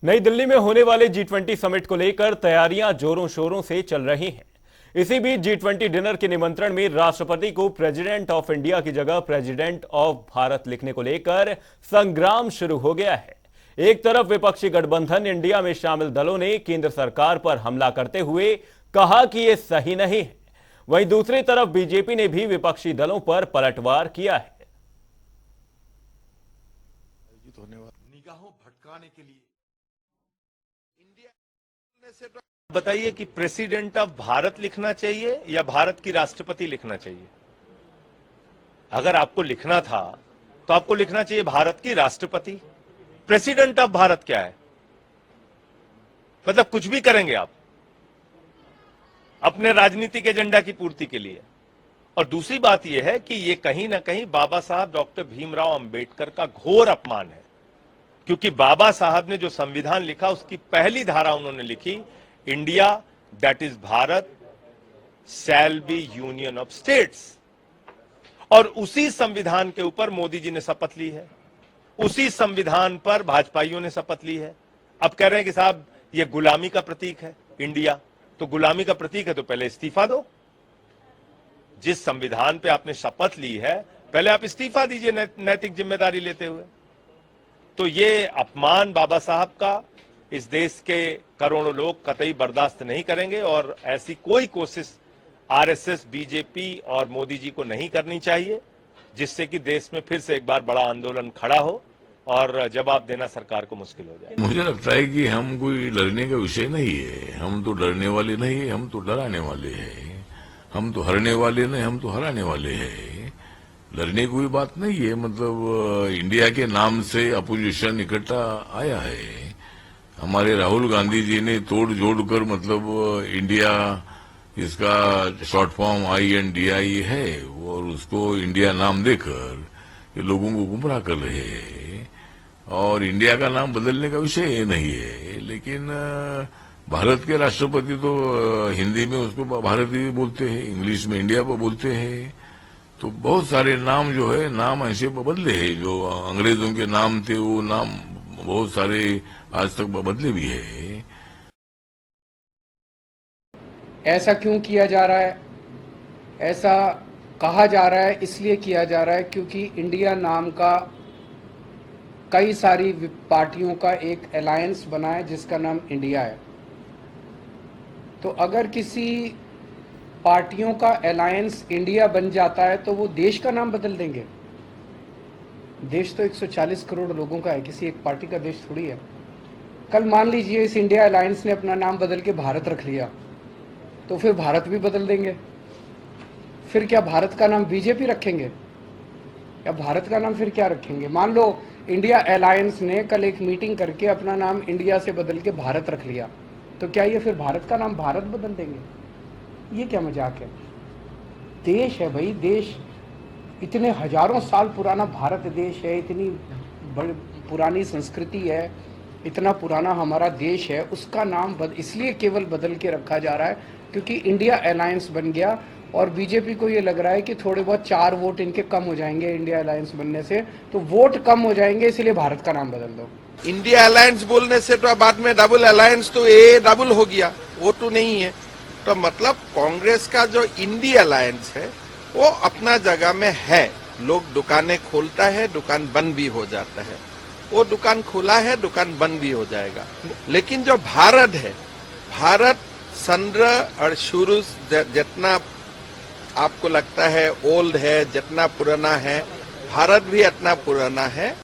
नई दिल्ली में होने वाले G20 समिट को लेकर तैयारियां जोरों शोरों से चल रही हैं। इसी बीच G20 डिनर के निमंत्रण में राष्ट्रपति को प्रेसिडेंट ऑफ इंडिया की जगह प्रेसिडेंट ऑफ भारत लिखने को लेकर संग्राम शुरू हो गया है। एक तरफ विपक्षी गठबंधन इंडिया में शामिल दलों ने केंद्र सरकार पर हमला करते हुए कहा कि यह सही नहीं है, वहीं दूसरी तरफ बीजेपी ने भी विपक्षी दलों पर पलटवार किया है। निगाहों भटकाने के लिए बताइए कि प्रेसिडेंट ऑफ भारत लिखना चाहिए या भारत की राष्ट्रपति लिखना चाहिए। अगर आपको लिखना था तो आपको लिखना चाहिए भारत की राष्ट्रपति। प्रेसिडेंट ऑफ भारत क्या है? मतलब कुछ भी करेंगे आप अपने राजनीतिक एजेंडा की पूर्ति के लिए। और दूसरी बात यह है कि यह कहीं ना कहीं बाबा साहब डॉक्टर भीमराव अंबेडकर का घोर अपमान है, क्योंकि बाबा साहब ने जो संविधान लिखा उसकी पहली धारा उन्होंने लिखी, India that is Bharat shall be union of states. और उसी संविधान के ऊपर मोदी जी ने शपथ ली है, उसी संविधान पर भाजपाइयों ने शपथ ली है। अब कह रहे हैं कि साहब ये गुलामी का प्रतीक है इंडिया, तो गुलामी का प्रतीक है तो पहले इस्तीफा दो। जिस संविधान पे आपने शपथ ली है पहले आप इस्तीफा दीजिए नैतिक जिम्मेदारी लेते हुए। तो ये अपमान बाबा साहब का इस देश के करोड़ों लोग कतई बर्दाश्त नहीं करेंगे और ऐसी कोई कोशिश आरएसएस, बीजेपी और मोदी जी को नहीं करनी चाहिए, जिससे कि देश में फिर से एक बार बड़ा आंदोलन खड़ा हो और जवाब देना सरकार को मुश्किल हो जाए। मुझे लगता है कि हम कोई डरने का विषय नहीं है। हम तो डरने वाले नहीं है, हम तो डराने वाले हैं। हम तो हारने वाले नहीं, हम तो हराने वाले हैं। लड़ने की कोई बात नहीं है। मतलब इंडिया के नाम से अपोजिशन इकट्ठा आया है। हमारे राहुल गांधी जी ने तोड़ जोड़ कर मतलब इंडिया, इसका शॉर्ट फॉर्म INDI है, और उसको इंडिया नाम देकर ये लोगों को गुमराह कर रहे हैं। और इंडिया का नाम बदलने का विषय नहीं है। लेकिन भारत के राष्ट्रपति तो हिंदी में उसको भारत ही बोलते हैं, इंग्लिश में इंडिया को बोलते हैं। तो बहुत सारे नाम जो है, नाम ऐसे बदले हैं। जो अंग्रेजों के नाम थे वो नाम बहुत सारे आज तक बदले भी है। ऐसा क्यों किया जा रहा है? ऐसा कहा जा रहा है इसलिए किया जा रहा है क्योंकि इंडिया नाम का कई सारी पार्टियों का एक अलायंस बना है जिसका नाम इंडिया है। तो अगर किसी पार्टियों का अलायंस इंडिया बन जाता है तो वो देश का नाम बदल देंगे। देश तो 140 करोड़ लोगों का है, किसी एक पार्टी का देश थोड़ी है। कल मान लीजिए इस इंडिया अलायंस ने अपना नाम बदल के भारत रख लिया, तो फिर भारत भी बदल देंगे। फिर क्या भारत का नाम बीजेपी रखेंगे या भारत का नाम फिर क्या रखेंगे? मान लो इंडिया अलायंस ने कल एक मीटिंग करके अपना नाम इंडिया से बदल के भारत रख लिया, तो क्या ये फिर भारत का नाम भारत बदल देंगे? ये क्या मजाक है? देश है भाई, देश इतने हजारों साल पुराना भारत देश है, इतनी बड़ी पुरानी संस्कृति है, इतना पुराना हमारा देश है। उसका नाम इसलिए केवल बदल के रखा जा रहा है क्योंकि इंडिया अलायंस बन गया और बीजेपी को ये लग रहा है कि थोड़े बहुत 4 वोट इनके कम हो जाएंगे इंडिया अलायंस बनने से, तो वोट कम हो जाएंगे, इसलिए भारत का नाम बदल दो। इंडिया अलायंस बोलने से तो बाद में डबल अलायंस, तो ये डबल हो गया, वो तो नहीं है। तो मतलब कांग्रेस का जो इंडिया अलायंस है वो अपना जगह में है। लोग दुकानें खोलता है, दुकान बंद भी हो जाता है। वो दुकान खुला है, दुकान बंद भी हो जाएगा। लेकिन जो भारत है, भारत संद्र और शुरू जितना आपको लगता है ओल्ड है, जितना पुराना है, भारत भी इतना पुराना है।